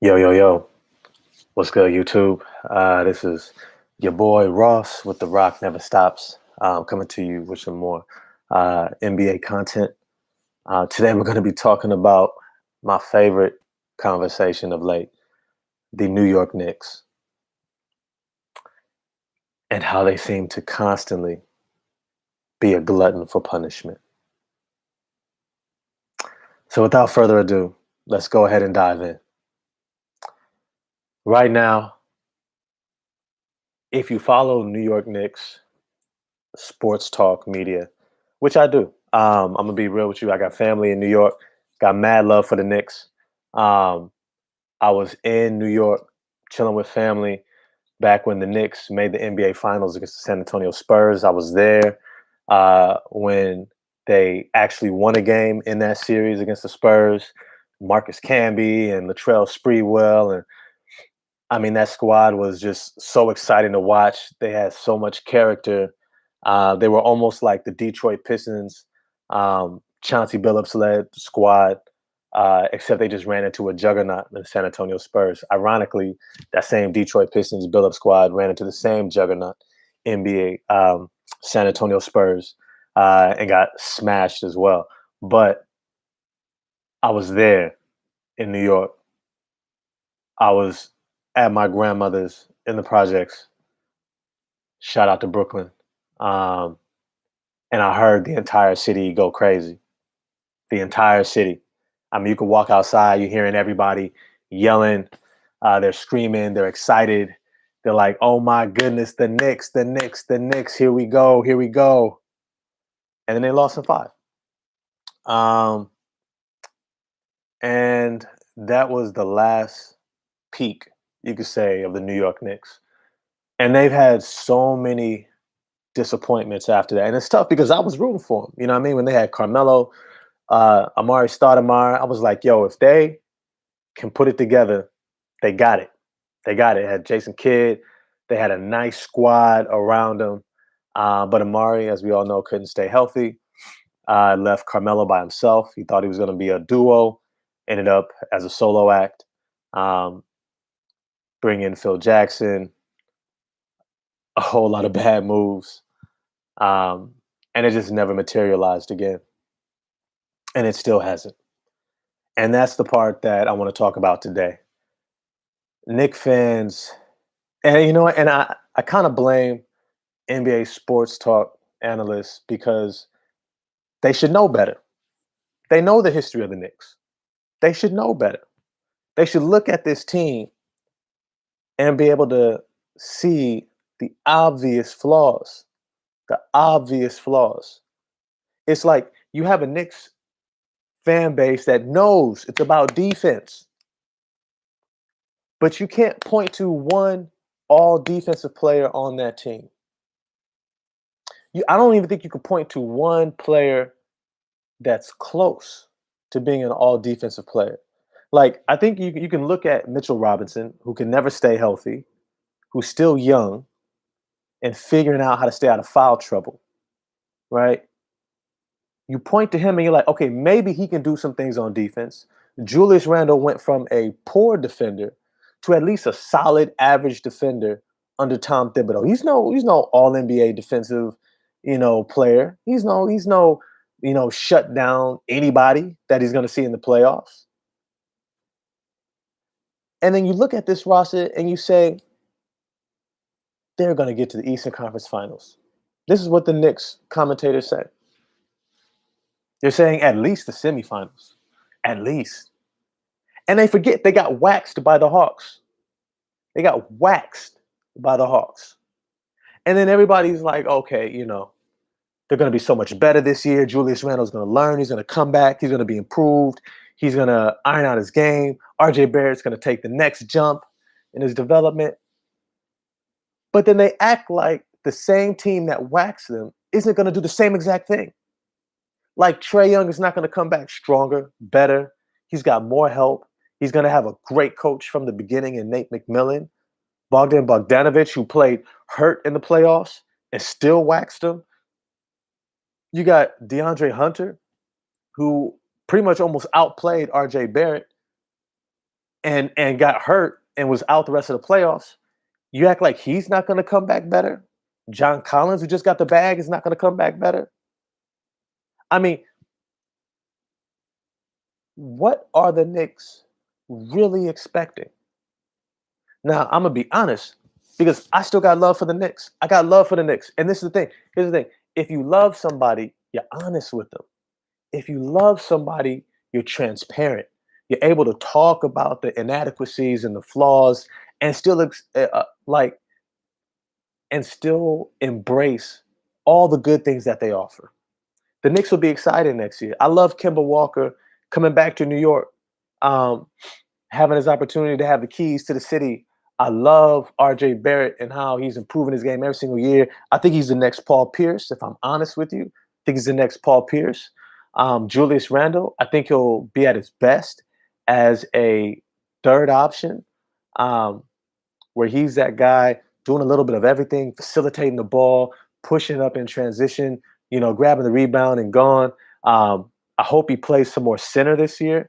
Yo, yo, yo. What's good, YouTube? This is your boy Ross with The Rock Never Stops, coming to you with some more NBA content. Today, we're going to be talking about my favorite conversation of late, the New York Knicks, and how they seem to constantly be a glutton for punishment. So, without further ado, let's go ahead and dive in. Right now, if you follow New York Knicks sports talk media, which I do. I'm gonna be real with you. I got family in New York. Got mad love for the Knicks. Um, I was in New York chilling with family back when the Knicks made the NBA Finals against the San Antonio Spurs. I was there when they actually won a game in that series against the Spurs. Marcus Camby and Latrell Sprewell, and I mean that squad was just so exciting to watch. They had so much character. They were almost like the Detroit Pistons, Chauncey Billups led squad, except they just ran into a juggernaut, the San Antonio Spurs. Ironically, that same Detroit Pistons Billups squad ran into the same juggernaut, NBA San Antonio Spurs, and got smashed as well. But I was there in New York. I was at my grandmother's in the projects. Shout out to Brooklyn. Um, and I heard the entire city go crazy. The entire city. I mean, you can walk outside, you're hearing everybody yelling, they're screaming, they're excited. They're like, "Oh my goodness, the Knicks, the Knicks, the Knicks! Here we go, here we go!" And then they lost in five. Um, and that was the last peak, you could say, of the New York Knicks. And they've had so many disappointments after that, and it's tough because I was rooting for them. You know what I mean? When they had Carmelo, Amari Stoudemire, I was like, yo, if they can put it together, they got it. They got it. It had Jason Kidd. They had a nice squad around them. But Amari, as we all know, couldn't stay healthy. Left Carmelo by himself. He thought he was going to be a duo. Ended up as a solo act. Um, bring in Phil Jackson. A whole lot of bad moves. Um, and it just never materialized again. And it still hasn't. And that's the part that I want to talk about today. Knick fans, and you know what, and I kind of blame NBA sports talk analysts because they should know better. They know the history of the Knicks. They should know better. They should look at this team and be able to see the obvious flaws. The obvious flaws. It's like you have a Knicks fan base that knows it's about defense, but you can't point to one all defensive player on that team. I don't even think you could point to one player that's close to being an all defensive player. Like, I think you can look at Mitchell Robinson, who can never stay healthy, who's still young and figuring out how to stay out of foul trouble, right? You point to him and you're like, okay, maybe he can do some things on defense. Julius Randle went from a poor defender to at least a solid average defender under Tom Thibodeau. He's no all NBA defensive, player. He's no shut down anybody that he's gonna see in the playoffs. And then you look at this roster and you say, they're gonna get to the Eastern Conference Finals. This is what the Knicks commentators say. They're saying at least the semifinals. At least. And they forget they got waxed by the Hawks. They got waxed by the Hawks. And then everybody's like, okay, they're going to be so much better this year. Julius Randle's going to learn. He's going to come back. He's going to be improved. He's going to iron out his game. RJ Barrett's going to take the next jump in his development. But then they act like the same team that waxed them isn't going to do the same exact thing. Like Trae Young is not going to come back stronger, better. He's got more help. He's going to have a great coach from the beginning in Nate McMillan. Bogdan Bogdanovic, who played hurt in the playoffs and still waxed him. You got DeAndre Hunter, who pretty much almost outplayed RJ Barrett and got hurt and was out the rest of the playoffs. You act like he's not going to come back better? John Collins, who just got the bag, is not going to come back better? I mean, what are the Knicks really expecting? Now, I'm going to be honest because I still got love for the Knicks. I got love for the Knicks. And this is the thing. Here's the thing. If you love somebody, you're honest with them. If you love somebody, you're transparent. You're able to talk about the inadequacies and the flaws and still and still embrace all the good things that they offer. The Knicks will be excited next year. I love Kemba Walker coming back to New York, um, having his opportunity to have the keys to the city. I love RJ Barrett and how he's improving his game every single year. I think he's the next Paul Pierce, if I'm honest with you. I think he's the next Paul Pierce. Julius Randle, I think he'll be at his best as a third option, um, where he's that guy doing a little bit of everything, facilitating the ball, pushing up in transition, grabbing the rebound and gone. I hope he plays some more center this year,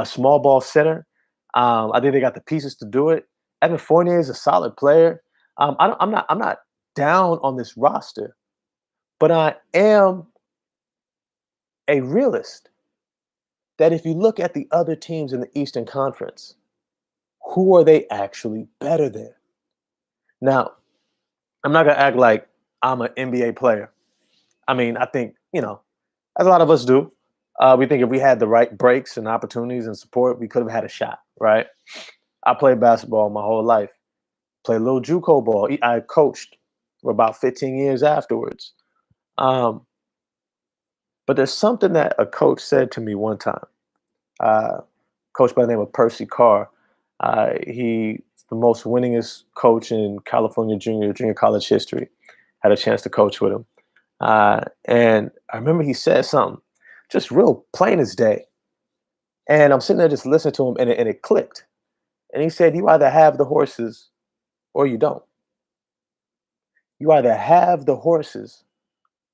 small ball center. I think they got the pieces to do it. Evan Fournier is a solid player. I'm not down on this roster, but I am a realist that if you look at the other teams in the Eastern Conference, who are they actually better than? Now, I'm not gonna act like I'm an NBA player. I mean, I think, as a lot of us do, we think if we had the right breaks and opportunities and support, we could have had a shot, right? I played basketball my whole life. Played a little JUCO ball. I coached for about 15 years afterwards. Um, but there's something that a coach said to me one time. Coach by the name of Percy Carr. He's the most winningest coach in California junior college history. Had a chance to coach with him. And I remember he said something just real plain as day. And I'm sitting there just listening to him, and it clicked. And he said, "You either have the horses or you don't. You either have the horses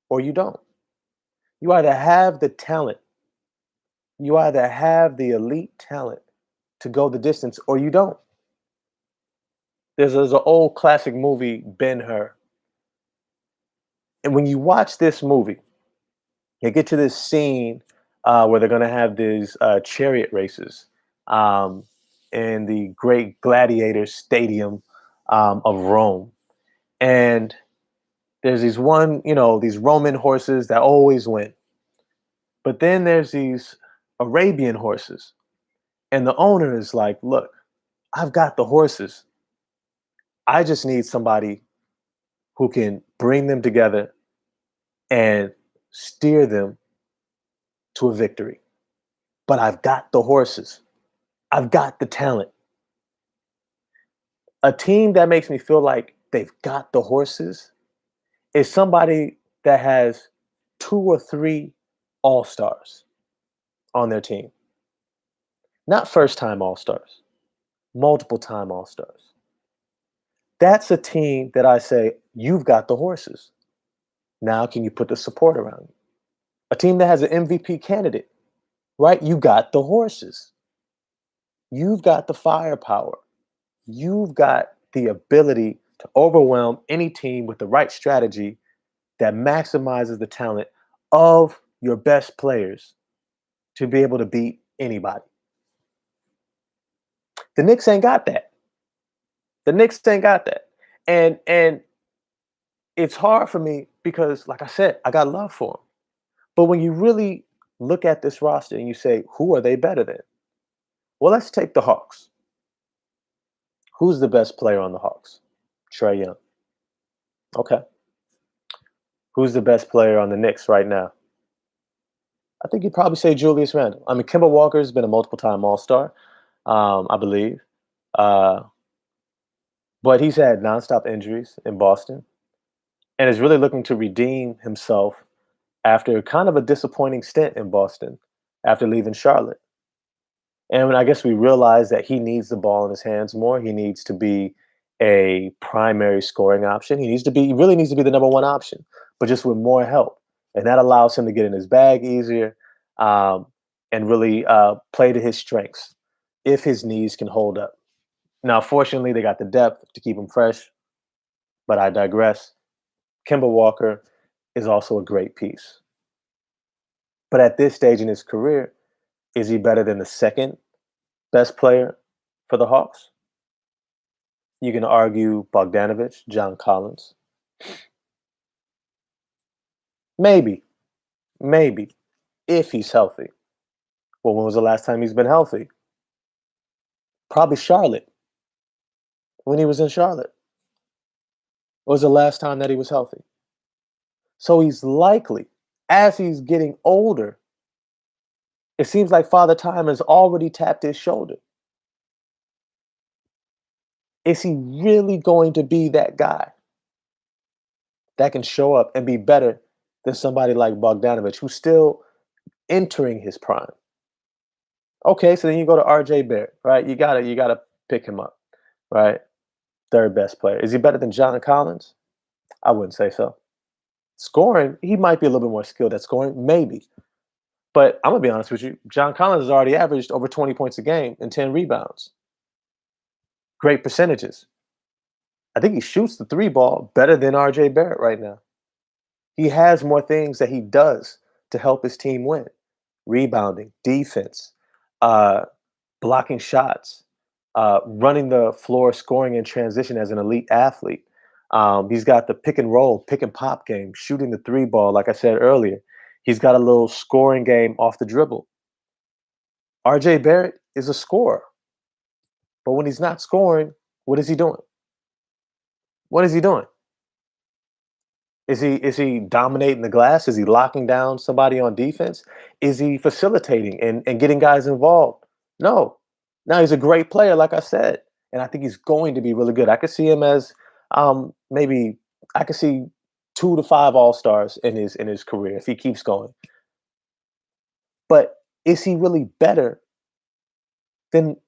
or you don't. You either have the talent. You either have the elite talent to go the distance or you don't." There's an old classic movie, Ben-Hur. And when you watch this movie, you get to this scene where they're going to have these chariot races um, in the great gladiator stadium of Rome. And there's these Roman horses that always win. But then there's these Arabian horses. And the owner is like, "Look, I've got the horses. I just need somebody who can bring them together and steer them to a victory. But I've got the horses. I've got the talent." A team that makes me feel like they've got the horses is somebody that has 2 or 3 all-stars on their team. Not first-time all-stars, multiple-time all-stars. That's a team that I say, you've got the horses. Now can you put the support around you? A team that has an MVP candidate, right? You got the horses. You've got the firepower. You've got the ability to overwhelm any team with the right strategy that maximizes the talent of your best players to be able to beat anybody. The Knicks ain't got that. The Knicks ain't got that. And it's hard for me because, like I said, I got love for them. But when you really look at this roster and you say, who are they better than? Well, let's take the Hawks. Who's the best player on the Hawks? Trae Young. Okay. Who's the best player on the Knicks right now? I think you'd probably say Julius Randle. I mean, Kemba Walker's been a multiple-time All-Star, I believe. Uh, but he's had nonstop injuries in Boston and is really looking to redeem himself after kind of a disappointing stint in Boston after leaving Charlotte. And when I guess we realize that he needs the ball in his hands more, he needs to be a primary scoring option. He really needs to be the number one option, but just with more help. And that allows him to get in his bag easier. Um, and really play to his strengths if his knees can hold up. Now, fortunately, they got the depth to keep him fresh, but I digress. Kemba Walker is also a great piece. But at this stage in his career, is he better than the second best player for the Hawks? You can argue Bogdanovich, John Collins. Maybe, maybe, if he's healthy. Well, when was the last time he's been healthy? Probably Charlotte, when he was in Charlotte. Was the last time that he was healthy. So he's likely, as he's getting older, it seems like Father Time has already tapped his shoulder. Is he really going to be that guy that can show up and be better than somebody like Bogdanovich, who's still entering his prime? Okay, so then you go to RJ Barrett, right? You gotta pick him up, right? Third best player. Is he better than John Collins? I wouldn't say so. Scoring, he might be a little bit more skilled at scoring, maybe. But I'm gonna be honest with you, John Collins has already averaged over 20 points a game and 10 rebounds. Great percentages. I think he shoots the three ball better than RJ Barrett right now. He has more things that he does to help his team win: rebounding, defense, uh, blocking shots, running the floor, scoring in transition as an elite athlete. He's got the pick and roll, pick and pop game, shooting the three ball, like I said earlier. He's got a little scoring game off the dribble. RJ Barrett is a scorer, but when he's not scoring, what is he doing? What is he doing? Is he dominating the glass? Is he locking down somebody on defense? Is he facilitating and getting guys involved? No. Now he's a great player, like I said, and I think he's going to be really good. I could see him as maybe I could see 2 to 5 All Stars in his career if he keeps going. But is he really better than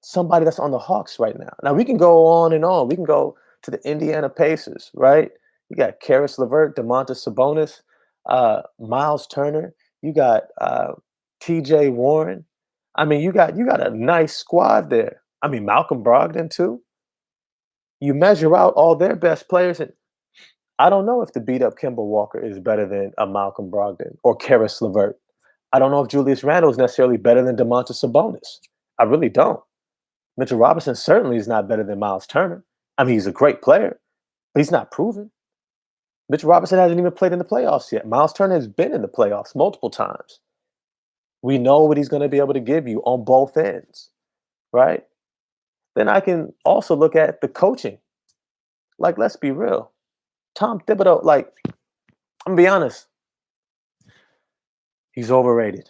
somebody that's on the Hawks right now? Now we can go on and on. We can go to the Indiana Pacers, right? You got Karis LeVert, Domantas Sabonis, Miles Turner. You got T.J. Warren. I mean, you got a nice squad there. I mean, Malcolm Brogdon too. You measure out all their best players, and I don't know if the beat up Kemba Walker is better than a Malcolm Brogdon or Karis LeVert. I don't know if Julius Randle is necessarily better than Domantas Sabonis. I really don't. Mitchell Robinson certainly is not better than Miles Turner. I mean, he's a great player, but he's not proven. Mitchell Robinson hasn't even played in the playoffs yet. Miles Turner has been in the playoffs multiple times. We know what he's going to be able to give you on both ends, right? Then I can also look at the coaching. Like, let's be real. Tom Thibodeau, like, I'm gonna be honest, he's overrated.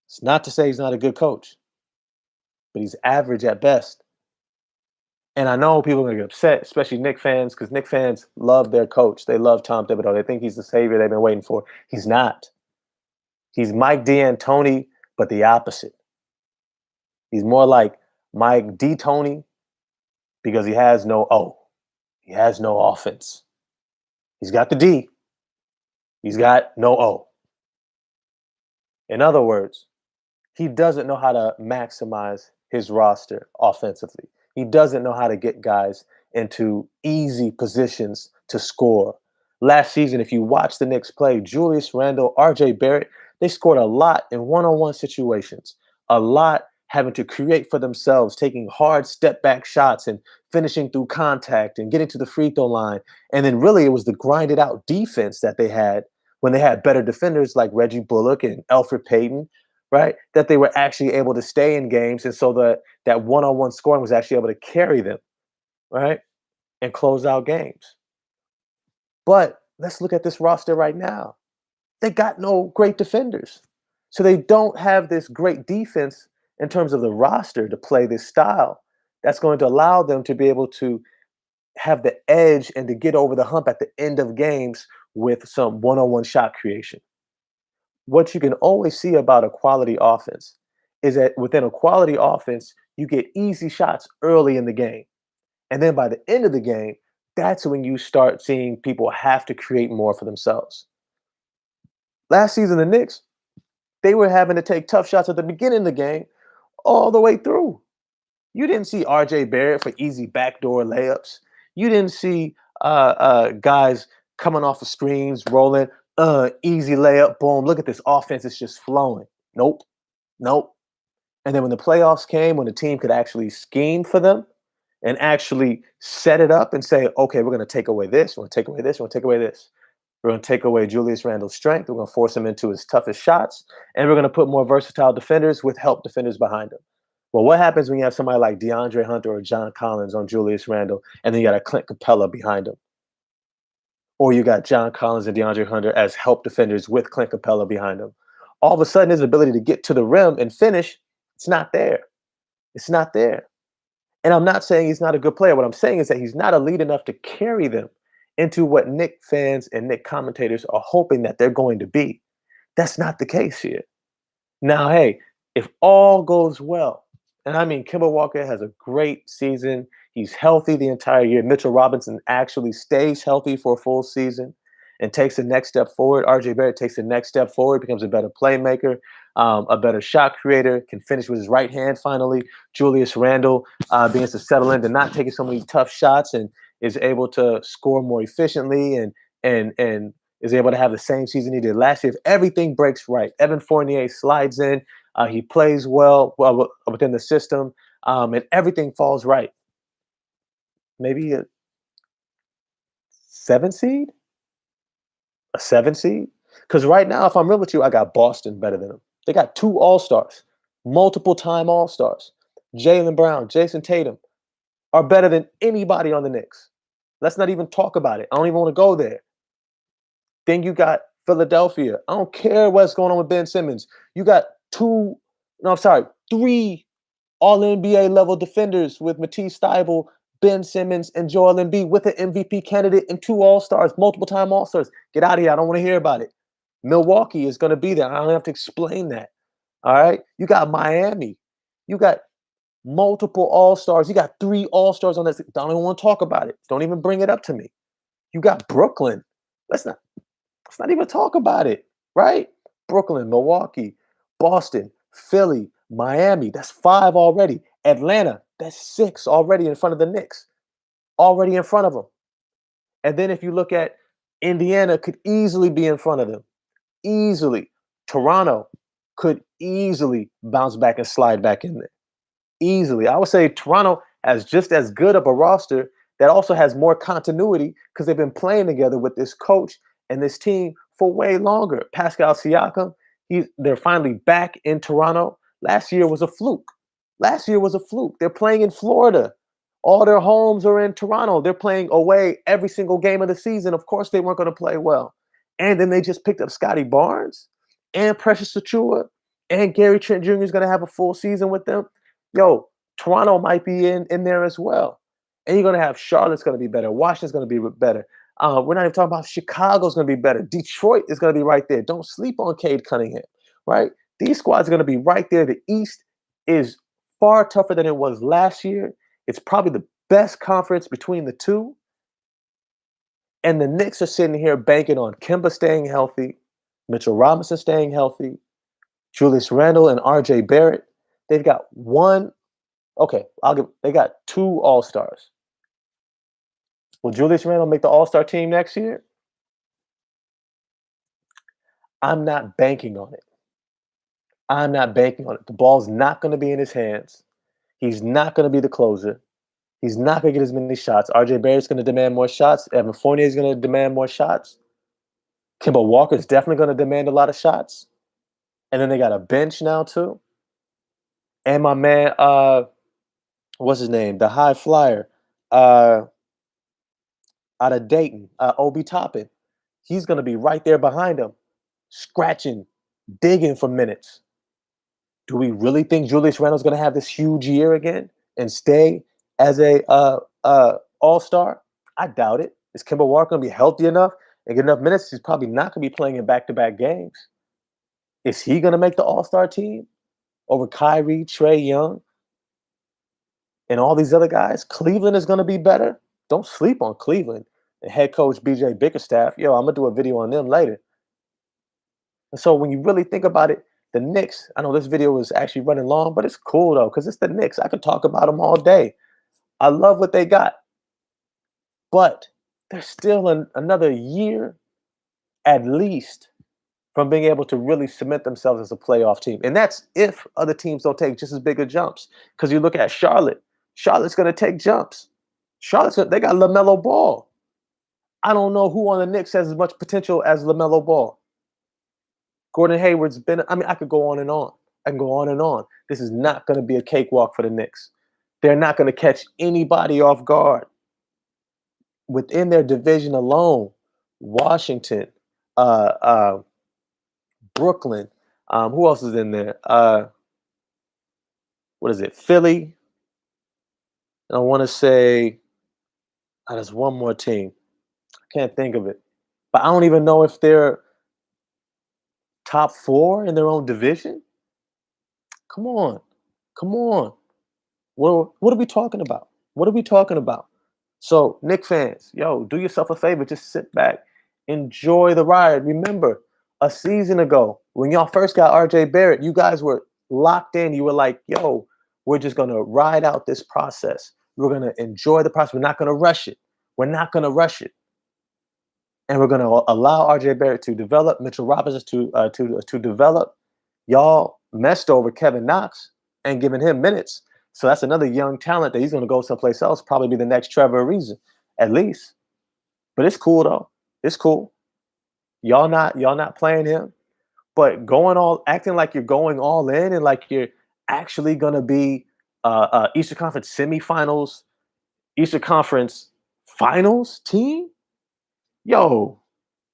It's not to say he's not a good coach, but he's average at best. And I know people are gonna get upset, especially Knick fans, because Knick fans love their coach. They love Tom Thibodeau. They think he's the savior they've been waiting for. He's not. He's Mike D'Antoni, but the opposite. He's more like Mike D'Antoni because he has no O. He has no offense. He's got the D. He's got no O. In other words, he doesn't know how to maximize his roster offensively. He doesn't know how to get guys into easy positions to score. Last season, if you watch the Knicks play, Julius Randle, RJ Barrett, they scored a lot in one-on-one situations, a lot having to create for themselves, taking hard step back shots and finishing through contact and getting to the free throw line. And then really it was the grinded out defense that they had when they had better defenders like Reggie Bullock and Elfrid Payton, right? That they were actually able to stay in games. And so that one-on-one scoring was actually able to carry them, right? And close out games. But let's look at this roster right now. They got no great defenders. So they don't have this great defense in terms of the roster to play this style that's going to allow them to be able to have the edge and to get over the hump at the end of games with some one-on-one shot creation. What you can always see about a quality offense is that within a quality offense, you get easy shots early in the game. And then by the end of the game, that's when you start seeing people have to create more for themselves. Last season, the Knicks, They were having to take tough shots at the beginning of the game all the way through. You didn't see RJ Barrett for easy backdoor layups. You didn't see guys coming off of screens, rolling, easy layup, boom. Look at this offense, it's just flowing. Nope, nope. And then when the playoffs came, when the team could actually scheme for them and actually set it up and say, okay, we're going to take away this, we're going to take away this, we're going to take away this. We're going to take away Julius Randle's strength. We're going to force him into his toughest shots. And we're going to put more versatile defenders with help defenders behind him. Well, what happens when you have somebody like DeAndre Hunter or John Collins on Julius Randle, and then you got a Clint Capella behind him? Or you got John Collins and DeAndre Hunter as help defenders with Clint Capella behind him. All of a sudden, his ability to get to the rim and finish, it's not there. It's not there. And I'm not saying he's not a good player. What I'm saying is that he's not elite enough to carry them into what Knick fans and Knick commentators are hoping that they're going to be. That's not the case here. Now, hey, if all goes well, and I mean, Kemba Walker has a great season. He's healthy the entire year. Mitchell Robinson actually stays healthy for a full season and takes the next step forward. RJ Barrett takes the next step forward, becomes a better playmaker, a better shot creator, can finish with his right hand finally. Julius Randle begins to settle into not taking so many tough shots and is able to score more efficiently and is able to have the same season he did last year. If everything breaks right, Evan Fournier slides in. He plays well within the system, and everything falls right. Maybe a 7 seed? A 7 seed? Because right now, if I'm real with you, I got Boston better than them. They got 2 All-Stars, multiple-time All-Stars. Jaylen Brown, Jason Tatum are better than anybody on the Knicks. Let's not even talk about it. I don't even want to go there. Then you got Philadelphia. I don't care what's going on with Ben Simmons. You got 3 All-NBA level defenders with Matisse Thybulle, Ben Simmons, and Joel Embiid with an MVP candidate and 2 All-Stars, multiple-time All-Stars. Get out of here. I don't want to hear about it. Milwaukee is going to be there. I don't have to explain that. All right? You got Miami. You got multiple All-Stars. You got 3 All-Stars on this. Don't even want to talk about it. Don't even bring it up to me. You got Brooklyn. Let's not even talk about it, right? Brooklyn, Milwaukee, Boston, Philly, Miami. That's 5 already. Atlanta, that's 6 already in front of the Knicks. Already in front of them. And then if you look at Indiana, could easily be in front of them. Easily. Toronto could easily bounce back and slide back in there. Easily. I would say Toronto has just as good of a roster that also has more continuity because they've been playing together with this coach and this team for way longer. Pascal Siakam, they're finally back in Toronto. Last year was a fluke. They're playing in Florida. All their homes are in Toronto. They're playing away every single game of the season. Of course, they weren't going to play well. And then they just picked up Scotty Barnes and Precious Achiuwa, and Gary Trent Jr. is going to have a full season with them. Yo, Toronto might be in there as well. And you're going to have Charlotte's going to be better. Washington's going to be better. We're not even talking about Chicago's going to be better. Detroit is going to be right there. Don't sleep on Cade Cunningham, right? These squads are going to be right there. The East is far tougher than it was last year. It's probably the best conference between the two. And the Knicks are sitting here banking on Kemba staying healthy, Mitchell Robinson staying healthy, Julius Randle and RJ Barrett. They've got they got 2 All-Stars. Will Julius Randle make the All-Star team next year? I'm not banking on it. The ball's not going to be in his hands. He's not going to be the closer. He's not going to get as many shots. RJ Barrett's going to demand more shots. Evan Fournier is going to demand more shots. Kemba Walker's definitely going to demand a lot of shots. And then they got a bench now too. And my man, what's his name? The high flyer out of Dayton, Obi Toppin. He's going to be right there behind him, scratching, digging for minutes. Do we really think Julius Randle's going to have this huge year again and stay as a All-Star? I doubt it. Is Kemba Walker going to be healthy enough and get enough minutes? He's probably not going to be playing in back-to-back games. Is he going to make the All-Star team over Kyrie, Trae Young, and all these other guys? Cleveland is going to be better. Don't sleep on Cleveland. And head coach BJ Bickerstaff, I'm going to do a video on them later. And so when you really think about it, The Knicks, I know this video was actually running long, but it's cool though, because it's the Knicks. I could talk about them all day. I love what they got, but they're still another year at least from being able to really cement themselves as a playoff team. And that's if other teams don't take just as big of jumps. Because you look at Charlotte, Charlotte's going to take jumps. They got LaMelo Ball. I don't know who on the Knicks has as much potential as LaMelo Ball. Gordon Hayward's been, I mean, I could go on and on. I can go on and on. This is not going to be a cakewalk for the Knicks. They're not going to catch anybody off guard. Within their division alone, Washington, Brooklyn, who else is in there? What is it? Philly. And I want to say there's one more team. I can't think of it. But I don't even know if they're top 4 in their own division. Come on. Come on. What are we talking about? What are we talking about? So, Knick fans, yo, do yourself a favor. Just sit back. Enjoy the ride. Remember, a season ago, when y'all first got RJ Barrett, you guys were locked in. You were like, yo, we're just going to ride out this process. We're going to enjoy the process. We're not going to rush it. We're not going to rush it. And we're going to allow RJ Barrett to develop, Mitchell Robinson to develop. Y'all messed over Kevin Knox and giving him minutes. So that's another young talent that he's going to go someplace else, probably be the next Trevor Ariza, at least. But it's cool though. It's cool. Y'all not playing him, but acting like you're going all in and like you're actually going to be Eastern Conference semifinals, Eastern Conference finals team. Yo,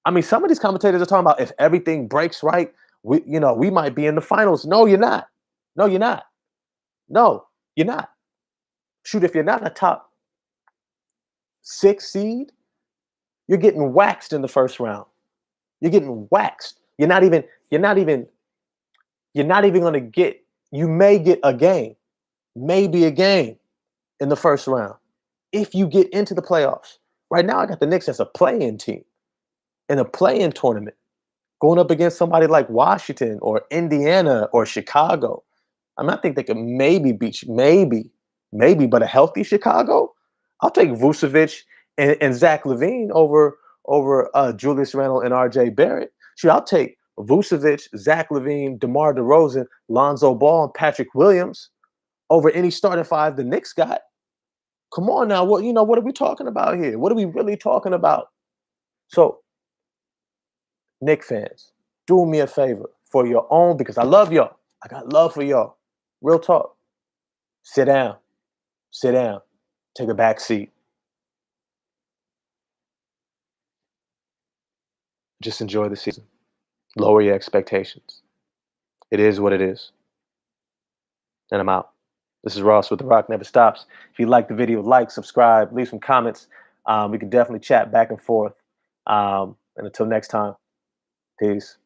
I mean, some of these commentators are talking about if everything breaks right, we might be in the finals. No, you're not. No, you're not. No, you're not. Shoot, if you're not a top 6 seed, you're getting waxed in the first round. You're getting waxed. You're not even going to get, you may get a game, maybe a game in the first round if you get into the playoffs. Right now, I got the Knicks as a play-in team in a play-in tournament, going up against somebody like Washington or Indiana or Chicago. I think they could maybe beat you, maybe, but a healthy Chicago, I'll take Vucevic and Zach LaVine over Julius Randle and RJ Barrett. Shoot, I'll take Vucevic, Zach LaVine, DeMar DeRozan, Lonzo Ball, and Patrick Williams over any starting 5 the Knicks got. Come on now, what are we talking about here? What are we really talking about? So, Knick fans, do me a favor for your own, because I love y'all. I got love for y'all. Real talk. Sit down. Sit down. Take a back seat. Just enjoy the season. Lower your expectations. It is what it is. And I'm out. This is Ross with The Rock Never Stops. If you like the video, like, subscribe, leave some comments. We can definitely chat back and forth. And until next time, peace.